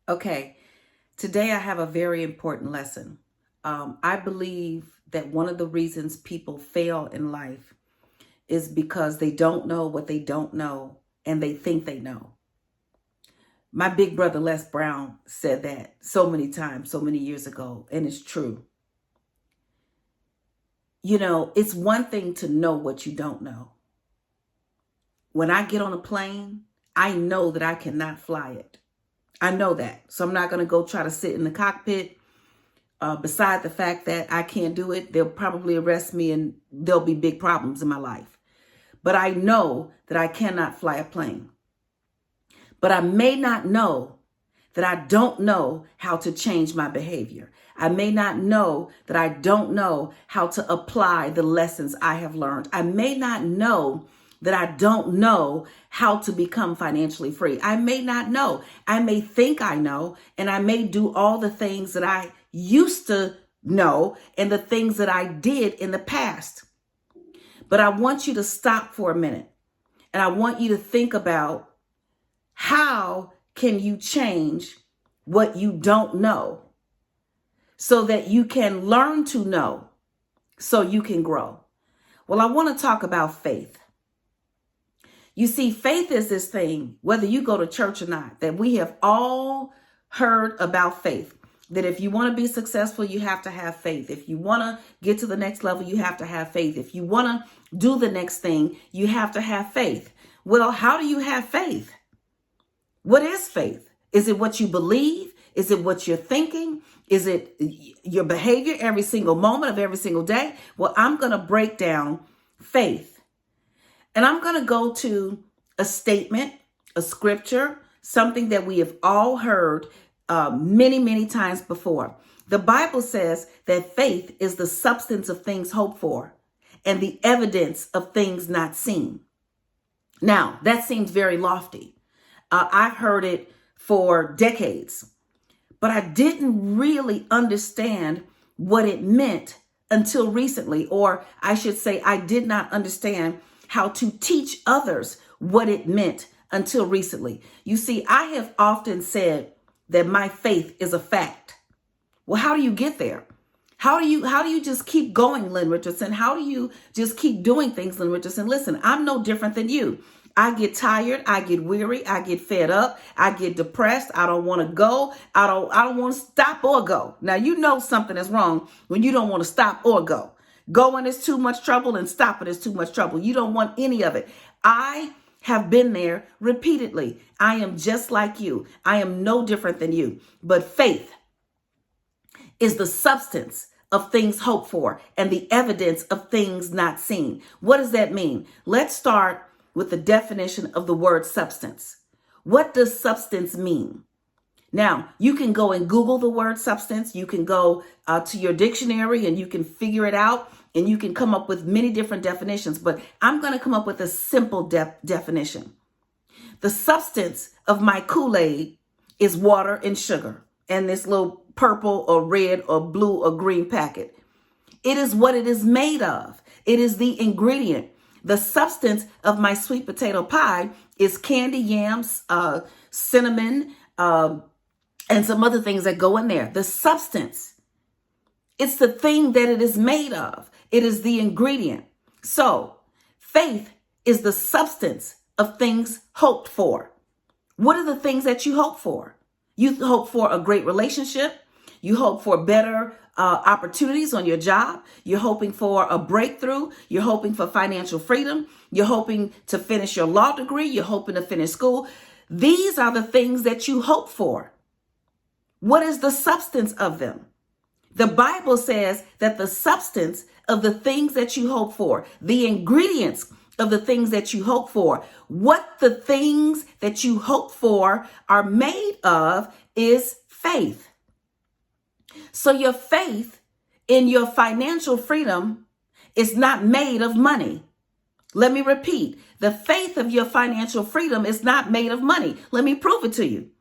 Okay, today I have a very important lesson. I believe that one of the reasons people fail in life is because they don't know what they don't know and they think they know. My big brother Les Brown said that so many times, so many years ago, and it's true. You know, it's one thing to know what you don't know. When I get on a plane, I know that I cannot fly it. I know that. So I'm not going to go try to sit in the cockpit. Beside the fact that I can't do it, they'll probably arrest me and there'll be big problems in my life. But I know that I cannot fly a plane. But I may not know that I don't know how to change my behavior. I may not know that I don't know how to apply the lessons I have learned. I may not know that I don't know how to become financially free. I may not know. I may think I know, and I may do all the things that I used to know and the things that I did in the past. But I want you to stop for a minute, and I want you to think about how can you change what you don't know so that you can learn to know so you can grow. Well, I want to talk about faith. You see, faith is this thing, whether you go to church or not, that we have all heard about faith. That if you want to be successful, you have to have faith. If you want to get to the next level, you have to have faith. If you want to do the next thing, you have to have faith. Well, how do you have faith? What is faith? Is it what you believe? Is it what you're thinking? Is it your behavior every single moment of every single day? Well, I'm going to break down faith. And I'm going to go to a statement, a scripture, something that we have all heard many, many times before. The Bible says that faith is the substance of things hoped for and the evidence of things not seen. Now, that seems very lofty. I've heard it for decades, but I didn't really understand what it meant until recently, or I should say, I did not understand how to teach others what it meant until recently. You see, I have often said that my faith is a fact. Well, how do you get there? How do you just keep going, Lynn Richardson? How do you just keep doing things, Lynn Richardson? Listen, I'm no different than you. I get tired, I get weary, I get fed up, I get depressed, I don't want to go, I don't want to stop or go. Now, you know something is wrong when you don't want to stop or go. Going is too much trouble and stopping is too much trouble. You don't want any of it. I have been there repeatedly. I am just like you. I am no different than you. But faith is the substance of things hoped for and the evidence of things not seen. What does that mean? Let's start with the definition of the word substance. What does substance mean? Now, you can go and Google the word substance. You can go to your dictionary and you can figure it out and you can come up with many different definitions. But I'm going to come up with a simple definition. The substance of my Kool-Aid is water and sugar and this little purple or red or blue or green packet. It is what it is made of. It is the ingredient. The substance of my sweet potato pie is candy yams, cinnamon, and some other things that go in there. The substance, it's the thing that it is made of. It is the ingredient. So faith is the substance of things hoped for. What are the things that you hope for? You hope for a great relationship. You hope for better opportunities on your job. You're hoping for a breakthrough. You're hoping for financial freedom. You're hoping to finish your law degree. You're hoping to finish school. These are the things that you hope for. What is the substance of them? The Bible says that the substance of the things that you hope for, the ingredients of the things that you hope for, what the things that you hope for are made of is faith. So your faith in your financial freedom is not made of money. Let me repeat, the faith of your financial freedom is not made of money. Let me prove it to you.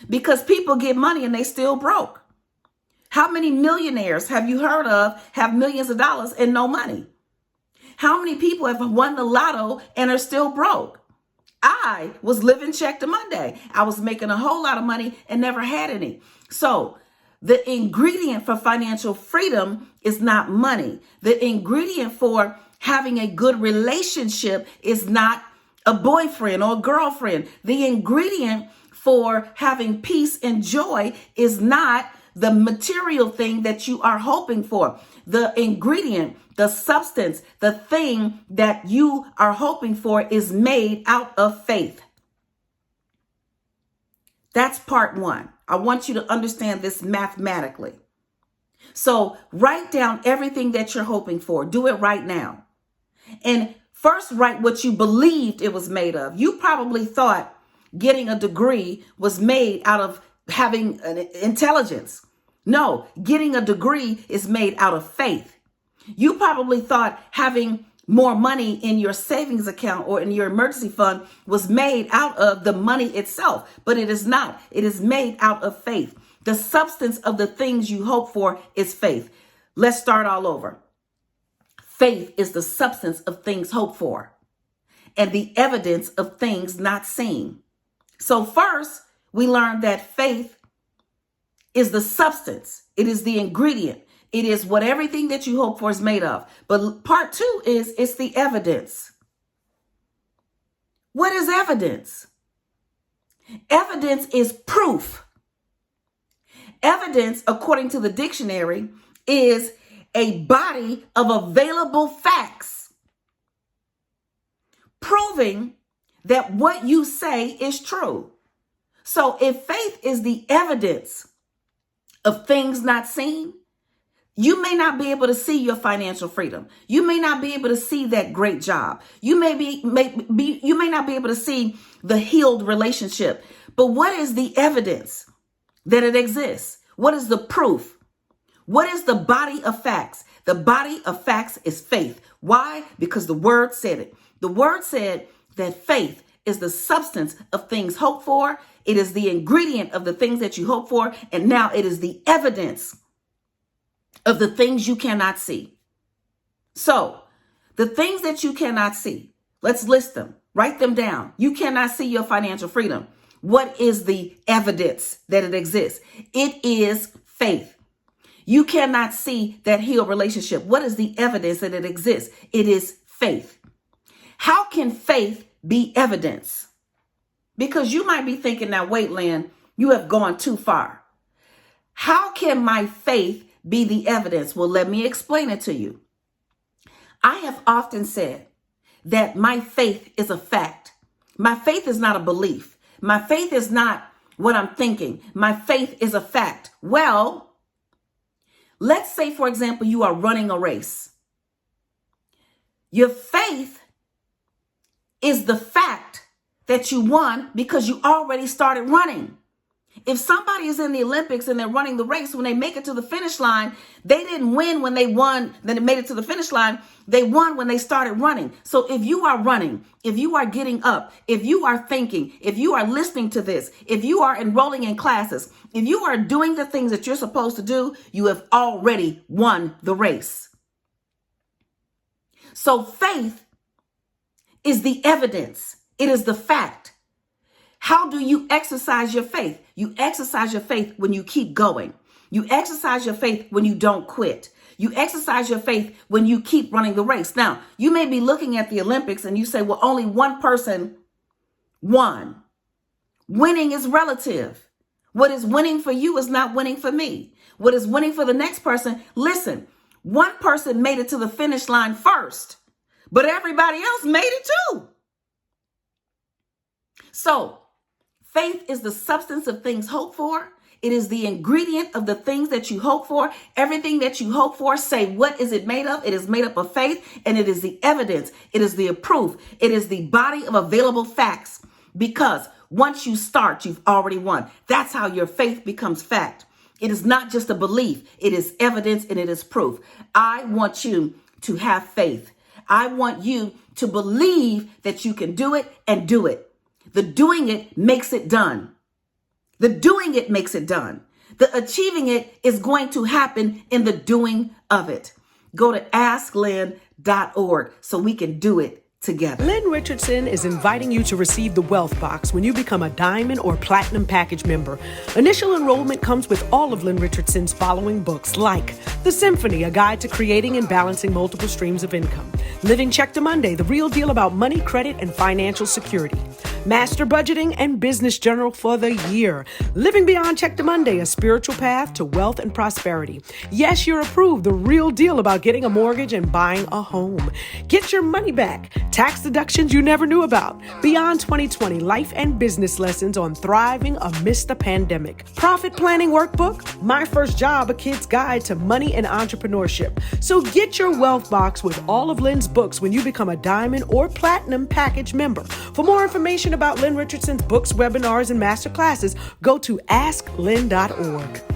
Because people get money and they still broke. How many millionaires have you heard of have millions of dollars and no money? How many people have won the lotto and are still broke? I was living check to Monday. I was making a whole lot of money and never had any. So the ingredient for financial freedom is not money. The ingredient for having a good relationship is not a boyfriend or girlfriend. The ingredient for having peace and joy is not the material thing that you are hoping for. The ingredient, the substance, the thing that you are hoping for is made out of faith. That's part one. I want you to understand this mathematically. So write down everything that you're hoping for. Do it right now. And first write what you believed it was made of. You probably thought getting a degree was made out of having an intelligence. No, getting a degree is made out of faith. You probably thought having more money in your savings account or in your emergency fund was made out of the money itself, but it is not. It is made out of faith. The substance of the things you hope for is faith. Let's start all over. Faith is the substance of things hoped for and the evidence of things not seen. So first, we learned that faith is the substance. It is the ingredient. It is what everything that you hope for is made of. But part two is it's the evidence. What is evidence? Evidence is proof. Evidence, according to the dictionary, is a body of available facts proving that what you say is true. So if faith is the evidence of things not seen, you may not be able to see your financial freedom. You may not be able to see that great job. You may not be able to see the healed relationship. But what is the evidence that it exists? What is the proof? What is the body of facts? The body of facts is faith. Why? Because the word said it. The word said that faith is the substance of things hoped for. It is the ingredient of the things that you hope for. And now it is the evidence of the things you cannot see. So the things that you cannot see, let's list them. Write them down. You cannot see your financial freedom. What is the evidence that it exists? It is faith. You cannot see that healed relationship. What is the evidence that it exists? It is faith. How can faith be evidence? Because you might be thinking, now wait, Lynn, you have gone too far. How can my faith be the evidence? Well, let me explain it to you. I have often said that my faith is a fact. My faith is not a belief. My faith is not what I'm thinking. My faith is a fact. Well, let's say, for example, you are running a race. Your faith is the fact that you won because you already started running. If somebody is in the Olympics and they're running the race, when they make it to the finish line, they didn't win when they won, then it made it to the finish line. They won when they started running. So if you are running, if you are getting up, if you are thinking, if you are listening to this, if you are enrolling in classes, if you are doing the things that you're supposed to do, you have already won the race. So faith is the evidence. It is the fact. How do you exercise your faith? You exercise your faith when you keep going. You exercise your faith when you don't quit. You exercise your faith when you keep running the race. Now, you may be looking at the Olympics and you say, well, only one person won. Winning is relative. What is winning for you is not winning for me. What is winning for the next person? Listen, one person made it to the finish line first, but everybody else made it too. So, faith is the substance of things hoped for. It is the ingredient of the things that you hope for. Everything that you hope for, say, what is it made of? It is made up of faith, and it is the evidence. It is the proof. It is the body of available facts. Because once you start, you've already won. That's how your faith becomes fact. It is not just a belief. It is evidence and it is proof. I want you to have faith. I want you to believe that you can do it and do it. The doing it makes it done. The doing it makes it done. The achieving it is going to happen in the doing of it. Go to asklynn.org so we can do it together. Lynn Richardson is inviting you to receive the Wealth Box when you become a Diamond or Platinum Package member. Initial enrollment comes with all of Lynn Richardson's following books, like The Symphony, a guide to creating and balancing multiple streams of income; Living Check to Monday, the real deal about money, credit, and financial security; Master Budgeting and Business Journal for the Year; Living Beyond Check to Monday, a spiritual path to wealth and prosperity; Yes, You're Approved, the real deal about getting a mortgage and buying a home; Get Your Money Back, tax deductions you never knew about; Beyond 2020, life and business lessons on thriving amidst the pandemic; Profit Planning Workbook, My First Job, a kid's guide to money and entrepreneurship. So get your Wealth Box with all of Lynn's books when you become a Diamond or Platinum Package member. For more information about Lynn Richardson's books, webinars, and master classes, go to asklynn.org.